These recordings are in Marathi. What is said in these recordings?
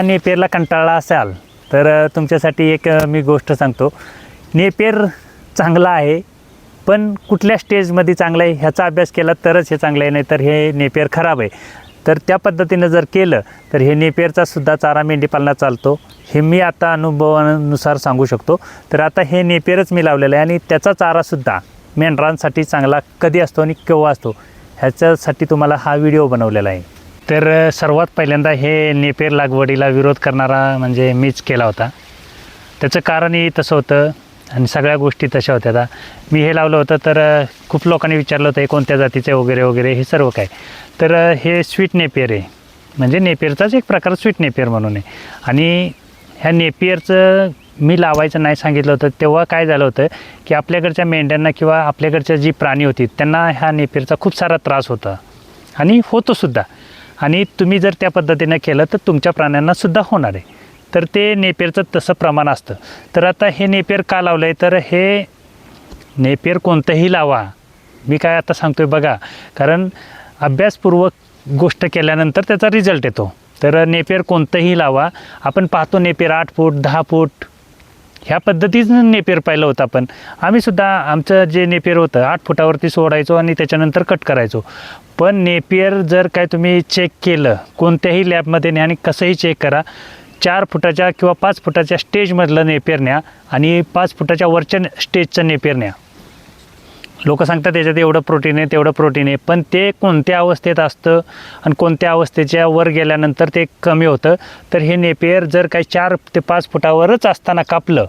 नेपियरला कंटाळला असाल तर तुमच्यासाठी एक मी गोष्ट सांगतो. नेपियर चांगला आहे, पण कुठल्या स्टेजमध्ये चांगलं आहे ह्याचा अभ्यास केला तरच हे चांगलं आहे, नाही तर हे नेपियर खराब आहे. तर त्या पद्धतीनं जर केलं तर हे नेपियरचा सुद्धा चारा मेंढीपालनात चालतो, हे मी आता अनुभवानुसार सांगू शकतो. तर आता हे नेपियरच मी लावलेलं आहे आणि त्याचा चारासुद्धा मेंढरांसाठी चांगला कधी असतो आणि केव्हा असतो ह्याच्यासाठी तुम्हाला हा व्हिडिओ बनवलेला आहे. तर सर्वात पहिल्यांदा हे नेपियर लागवडीला विरोध करणारा म्हणजे मीच केला होता. त्याचं कारणही तसं होतं आणि सगळ्या गोष्टी तशा होत्या. आता मी हे लावलं होतं तर खूप लोकांनी विचारलं होतं हे कोणत्या जातीचे वगैरे वगैरे हे सर्व काय. तर हे स्वीट नेपियर आहे, म्हणजे नेपियरचाच एक प्रकार स्वीट नेपियर म्हणून आहे. आणि ह्या नेपियरचं मी लावायचं नाही सांगितलं होतं तेव्हा काय झालं होतं की आपल्याकडच्या मेंढ्यांना किंवा आपल्याकडच्या जी प्राणी होती त्यांना ह्या नेपियरचा खूप सारा त्रास होता आणि होतोसुद्धा. आणि तुम्ही जर त्या पद्धतीनं केलं तर तुमच्या प्राण्यांनासुद्धा होणार आहे. तर ते नेपियरचं तसं प्रमाण असतं. तर आता हे नेपियर का लावलं आहे, तर हे नेपियर कोणतंही लावा, मी काय आता सांगतो आहे बघा, कारण अभ्यासपूर्वक गोष्ट केल्यानंतर त्याचा रिझल्ट येतो. तर नेपियर कोणतंही लावा. आपण पाहतो नेपियर 8 फूट 10 फूट ह्या पद्धतीचं नेपियर पाहिलं होतं आपण. आम्हीसुद्धा आमचं जे नेपियर होतं 8 फुटावरती सोडायचो आणि त्याच्यानंतर कट करायचो. पण नेपियर जर काय तुम्ही चेक केलं कोणत्याही लॅबमध्ये न्या आणि कसंही चेक करा, 4 फुटाच्या किंवा 5 फुटाच्या स्टेजमधलं नेपियर न्या आणि 5 फुटाच्या वरच्या स्टेजचं नेपियर न्या. लोक सांगतात त्याच्यात एवढं प्रोटीन आहे तेवढं प्रोटीन आहे, पण ते कोणत्या अवस्थेत असतं आणि कोणत्या अवस्थेच्या वर गेल्यानंतर ते कमी होतं. तर हे नेपियर जर काही 4 ते 5 फुटावरच असताना कापलं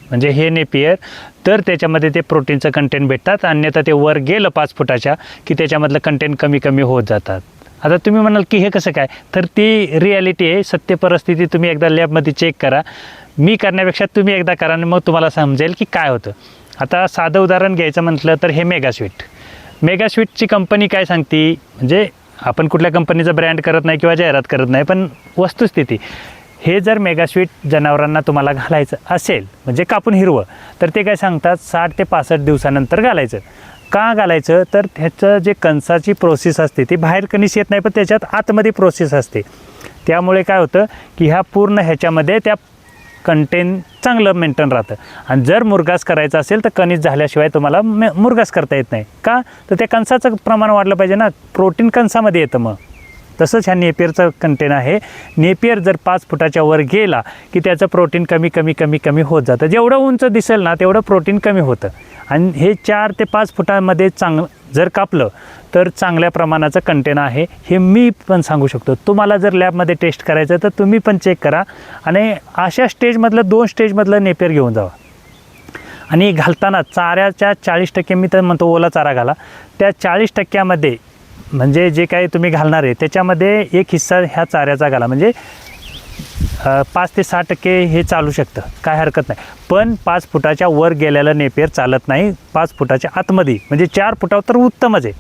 म्हणजे हे नेपियर, तर त्याच्यामध्ये ते प्रोटीनचं कंटेंट भेटतात. अन्यथा ते वर गेलं 5 फुटाच्या की त्याच्यामधलं कंटेंट कमी कमी होत जातात. आता तुम्ही म्हणाल की हे कसं काय, तर ती रिॲलिटी आहे, सत्य परिस्थिती. तुम्ही एकदा लॅबमध्ये चेक करा, मी करण्यापेक्षा तुम्ही एकदा करा आणि मग तुम्हाला समजेल की काय होतं. आता साधं उदाहरण घ्यायचं म्हटलं तर हे मेगास्वीटची कंपनी काय सांगते, म्हणजे आपण कुठल्या कंपनीचा ब्रँड करत नाही किंवा जाहिरात करत नाही, पण वस्तुस्थिती हे जर मेगास्वीट जनावरांना तुम्हाला घालायचं असेल म्हणजे कापून हिरवं, तर ते काय सांगतात 60 ते 65 दिवसानंतर घालायचं. का घालायचं, तर ह्याचं जे कणसाची प्रोसेस असते ती बाहेर कणीस येत नाही, पण त्याच्यात आतमध्ये प्रोसेस असते. त्यामुळे काय होतं की ह्या पूर्ण ह्याच्यामध्ये त्या कंटेंट चांगलं मेंटेन राहतं. आणि जर मुरघास करायचं असेल तर कणीस झाल्याशिवाय तुम्हाला मुरघास करता येत नाही. का, तर त्या कणसाचं प्रमाण वाढलं पाहिजे ना, प्रोटीन कणसामध्ये येतं. मग तसंच ह्या नेपियरचं कंटेंट आहे. नेपियर जर 5 फुटाच्या वर गेला की त्याचं प्रोटीन कमी कमी कमी कमी होत जातं. जेवढं उंच दिसेल ना तेवढं प्रोटीन कमी होतं. आणि हे 4 ते 5 फुटामध्ये जर कापलं तर चांगल्या प्रमाणाचं कंटेंट आहे, हे मी पण सांगू शकतो. तुम्हाला जर लॅबमध्ये टेस्ट करायचं तर तुम्ही पण चेक करा आणि अशा स्टेजमधलं 2 स्टेजमधलं नेपियर घेऊन जावा. आणि घालताना चाऱ्याच्या 40% मी तर म्हणतो ओला चारा घाला. त्या 40%मध्ये म्हणजे जे काही तुम्ही घालणार आहे त्याच्यामध्ये एक हिस्सा ह्या चाऱ्याचा घाला, म्हणजे 5 ते 6% हे चालू शकतं, काय हरकत नाही. पण 5 फुटाच्या वर गेलेलं नेपियर चालत नाही. 5 फुटाच्या आतमध्ये म्हणजे 4 फुटावर तर उत्तमच आहे,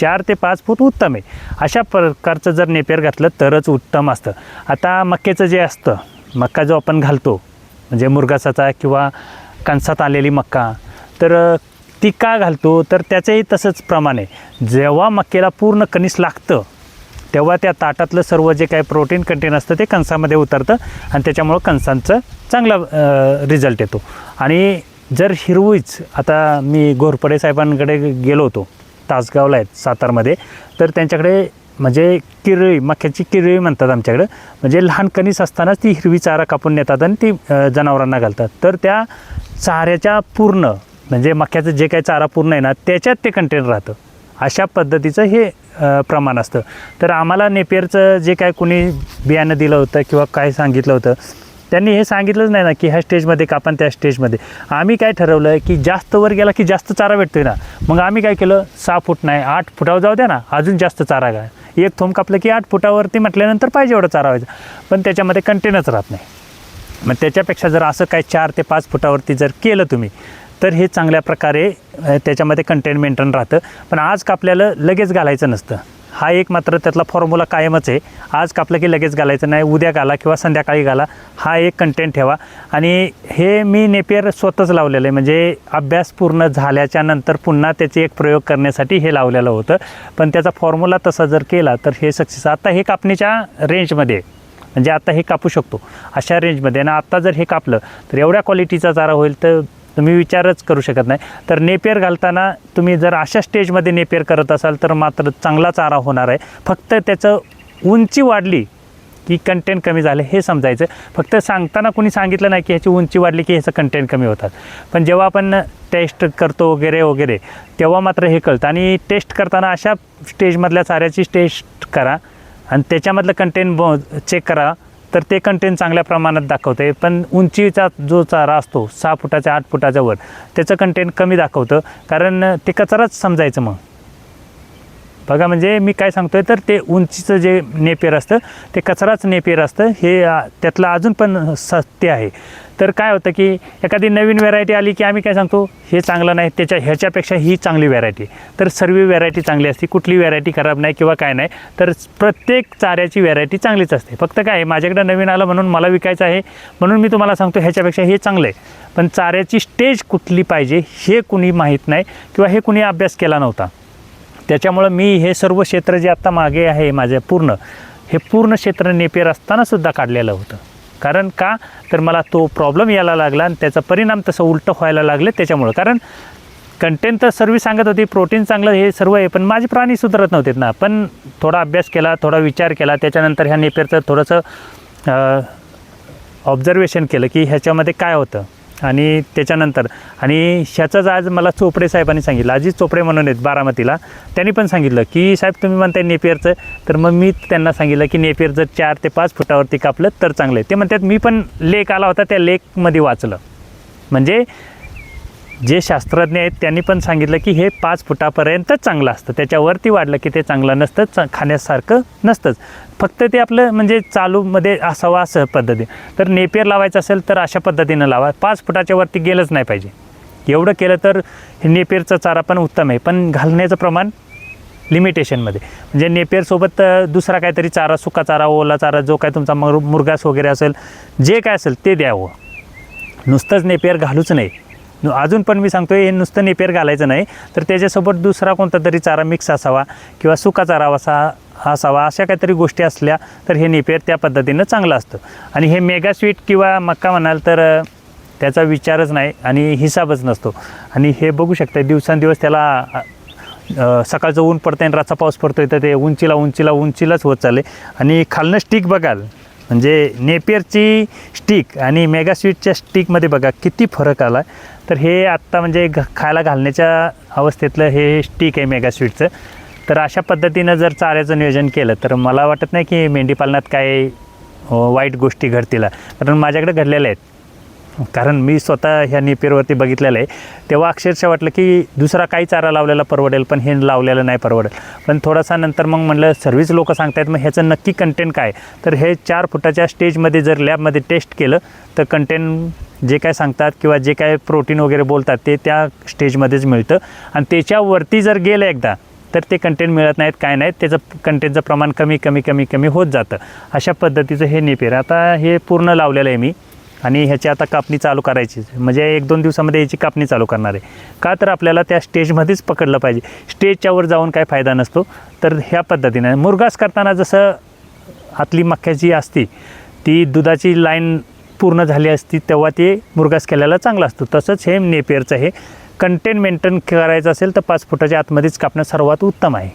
4 ते 5 फूट उत्तम आहे. अशा प्रकारचं जर नेपियर घातलं तरच उत्तम असतं. आता मक्याचं जे असतं, मक्का जो आपण घालतो म्हणजे मुरघासाचा किंवा कणसात आलेली मक्का, तर ती का घालतो, तर त्याचंही तसंच प्रमाण आहे. जेव्हा मक्याला पूर्ण कणीस लागतं तेव्हा त्या ताटातलं सर्व जे काही प्रोटीन कंटेंट असतं ते कणसामध्ये उतरतं आणि त्याच्यामुळं कणसांचं चांगला रिझल्ट येतो. आणि जर हिरवीच, आता मी घोरपडे साहेबांकडे गेलो होतो, तासगावला आहेत सातारमध्ये, तर त्यांच्याकडे म्हणजे किरळी, मक्याची किरळी म्हणतात आमच्याकडं, म्हणजे लहान कणीस असतानाच ती हिरवी चारा कापून नेतात आणि ती जनावरांना घालतात. तर त्या चाऱ्याच्या पूर्ण म्हणजे मक्याचं जे काही चारा पूर्ण आहे ना त्याच्यात ते कंटेंट राहतं. अशा पद्धतीचं हे प्रमाण असतं. तर आम्हाला नेपियरचं जे काय कुणी बियाणं दिलं होतं किंवा काय सांगितलं होतं त्यांनी हे सांगितलंच नाही ना की ह्या स्टेजमध्ये कापण त्या स्टेजमध्ये. आम्ही काय ठरवलं की जास्त वर गेला की जास्त चारा भेटतोय ना, मग आम्ही काय केलं 6 फूट नाही 8 फुटावर जाऊ द्या ना, अजून जास्त चारा घ्या. एक थोंब कापलं की 8 फुटावरती म्हटल्यानंतर पाहिजे एवढं चारा व्हायचं, पण त्याच्यामध्ये कंटेनच राहत नाही. मग त्याच्यापेक्षा जर असं काय 4 ते 5 फुटावरती जर केलं तुम्ही तर हे चांगल्या प्रकारे त्याच्यामध्ये कंटेंट मेंटेन राहतं. पण आज कापल्याला लगेच घालायचं नसतं, हा एक मात्र त्यातला फॉर्म्युला कायमच आहे. आज कापलं की लगेच घालायचं नाही, उद्या घाला किंवा संध्याकाळी घाला, हा एक कंटेंट ठेवा. आणि हे मी नेपियर स्वतःच लावलेलं आहे, म्हणजे अभ्यास पूर्ण झाल्याच्या नंतर पुन्हा त्याचे एक प्रयोग करण्यासाठी हे लावलेलं होतं. पण त्याचा फॉर्म्युला तसा जर केला तर हे सक्सेस. आता हे कापणीच्या रेंजमध्ये म्हणजे आता हे कापू शकतो अशा रेंजमध्ये. आणि आत्ता जर हे कापलं तर एवढ्या क्वालिटीचा चारा होईल तर तुम्ही विचारच करू शकत नाही. तर नेपियर घालताना तुम्ही जर अशा स्टेजमध्ये नेपियर करत असाल तर मात्र चांगला चारा होणार आहे. फक्त त्याचं उंची वाढली की कंटेंट कमी झाले हे समजायचं. फक्त सांगताना कोणी सांगितलं नाही की ह्याची उंची वाढली की ह्याचं कंटेंट कमी होतात, पण जेव्हा आपण टेस्ट करतो वगैरे वगैरे तेव्हा मात्र हे कळतं. आणि टेस्ट करताना अशा स्टेजमधल्या चाऱ्याची टेस्ट करा आणि त्याच्यामधलं कंटेंट चेक करा, तर ते कंटेंट चांगल्या प्रमाणात दाखवते. पण उंचीचा जो चारा असतो 6 फुटाच्या 8 फुटाच्या वर त्याचं कंटेंट कमी दाखवतं, कारण ते कचराच समजायचं. मग बघा, म्हणजे मी काय सांगतो आहे तर ते उंचीचं जे नेपियर असतं ते कचराच नेपियर असतं, हे त्यातलं अजून पण सत्य आहे. तर काय होतं की एखादी नवीन व्हेरायटी आली की आम्ही काय सांगतो हे चांगलं नाही, ह्याच्यापेक्षा ही चांगली व्हेरायटी. तर सर्व व्हेरायटी चांगली असते, कुठली व्हेरायटी खराब नाही किंवा काय नाही. तर प्रत्येक चाऱ्याची व्हेरायटी चांगलीच असते. फक्त काय माझ्याकडे नवीन आलं म्हणून मला विकायचं आहे म्हणून मी तुम्हाला सांगतो ह्याच्यापेक्षा हे चांगलं आहे. पण चाऱ्याची स्टेज कुठली पाहिजे हे कुणी माहीत नाही किंवा हे कुणी अभ्यास केला नव्हता. त्याच्यामुळं मी हे सर्व क्षेत्र जे आत्ता मागे आहे माझ्या हे पूर्ण क्षेत्र नेपियर असतानासुद्धा काढलेलं होतं. कारण का तर मला तो प्रॉब्लेम यायला लागला आणि त्याचा परिणाम तसं उलटं व्हायला लागलं त्याच्यामुळं. कारण कंटेंट तर सर्व सांगत होती, प्रोटीन चांगलं हे सर्व आहे, पण माझे प्राणी सुधारत नव्हते ना. पण थोडा अभ्यास केला, थोडा विचार केला, त्याच्यानंतर ह्या नेपियरचं थोडंसं ऑब्झर्वेशन केलं की ह्याच्यामध्ये काय होतं. आणि त्याच्यानंतर आणि ह्याचंच आज मला चोपडे साहेबांनी सांगितलं, अजित चोपडे म्हणून आहेत बारामतीला, त्यांनी पण सांगितलं की साहेब तुम्ही म्हणताय नेपियरचं, तर मग मी त्यांना सांगितलं की नेपियर जर 4 ते 5 फुटावरती कापलं तर चांगलं आहे. ते म्हणतात मी पण लेख आला होता त्या लेखमध्ये वाचलं, म्हणजे जे शास्त्रज्ञ आहेत त्यांनी पण सांगितलं की हे 5 फुटापर्यंतच चांगलं असतं, त्याच्यावरती वाढलं की ते चांगलं नसतं, खाण्यासारखं नसतंच. फक्त ते आपलं म्हणजे चालूमध्ये असावं असं पद्धती. तर नेपियर लावायचं असेल तर अशा पद्धतीनं लावा, 5 फुटाच्या वरती गेलंच नाही पाहिजे. एवढं केलं तर हे नेपियरचा चारा पण उत्तम आहे, पण घालण्याचं प्रमाण लिमिटेशनमध्ये. म्हणजे नेपियरसोबत दुसरा काहीतरी चारा, सुका चारा, ओला चारा, जो काय तुमचा मुरघास वगैरे असेल, जे काय असेल ते द्यावं. नुसतंच नेपियर घालूच नाही. अजून पण मी सांगतो हे नुसतं नेपियर घालायचं नाही, तर त्याच्यासोबत दुसरा कोणता तरी चारा मिक्स असावा किंवा सुका चारा असावा. अशा काहीतरी गोष्टी असल्या तर हे नेपियर त्या पद्धतीनं चांगलं असतं. आणि हे मेगा स्वीट किंवा मक्का म्हणाल तर त्याचा विचारच नाही आणि हिसाबच नसतो. आणि हे बघू शकता दिवसांदिवस त्याला सकाळचं ऊन पडतं आणि रातचा पाऊस पडतो, तर ते उंचीलाच होत चालले. आणि खालनं स्टिक बघाल, म्हणजे नेपियरची स्टिक आणि मेगा स्वीटच्या स्टिकमध्ये बघा किती फरक आला. तर हे आत्ता म्हणजे खायला घालण्याच्या अवस्थेतलं हे स्टिक आहे मेगा स्वीटचं. तर अशा पद्धतीनं जर चाऱ्याचं नियोजन केलं तर मला वाटत नाही की मेंढीपालनात काय वाईट गोष्टी घडतील, कारण माझ्याकडे घडलेल्या आहेत. कारण मी स्वतः ह्या नेपियरवरती बघितलेलं आहे, तेव्हा अक्षरशः वाटलं की दुसरा काही चारा लावलेला परवडेल, पण हे लावलेलं नाही परवडेल. पण थोडासा नंतर मग म्हणलं सर्वच लोक सांगतायत, मग ह्याचं नक्की कंटेंट काय. तर हे 4 फुटाच्या स्टेजमध्ये जर लॅबमध्ये टेस्ट केलं तर कंटेंट जे काय सांगतात किंवा जे काय प्रोटीन वगैरे बोलतात ते त्या स्टेजमध्येच मिळतं. आणि त्याच्यावरती जर गेलं एकदा तर ते कंटेंट मिळत नाहीत, काय नाहीत, त्याचं कंटेंटचं प्रमाण कमी होत जातं. अशा पद्धतीचं हे नेपियर आता हे पूर्ण लावलेलं आहे मी. आणि ह्याची आता कापणी चालू करायची, म्हणजे 1-2 दिवसामध्ये याची कापणी चालू करणार आहे. का तर आपल्याला त्या स्टेजमध्येच पकडलं पाहिजे, स्टेजच्या वर जाऊन काय फायदा नसतो. तर ह्या पद्धतीने मुरघास करताना जसं आतली मक्याची असती ती दुधाची लाईन पूर्ण झाली असती तेव्हा ते मुरघास केल्याला चांगलं असतं, तसंच हे नेपियरचं हे कंटेंट मेंटेन करायचं असेल तर 5 फुटाच्या आतमध्येच कापणं सर्वात उत्तम आहे.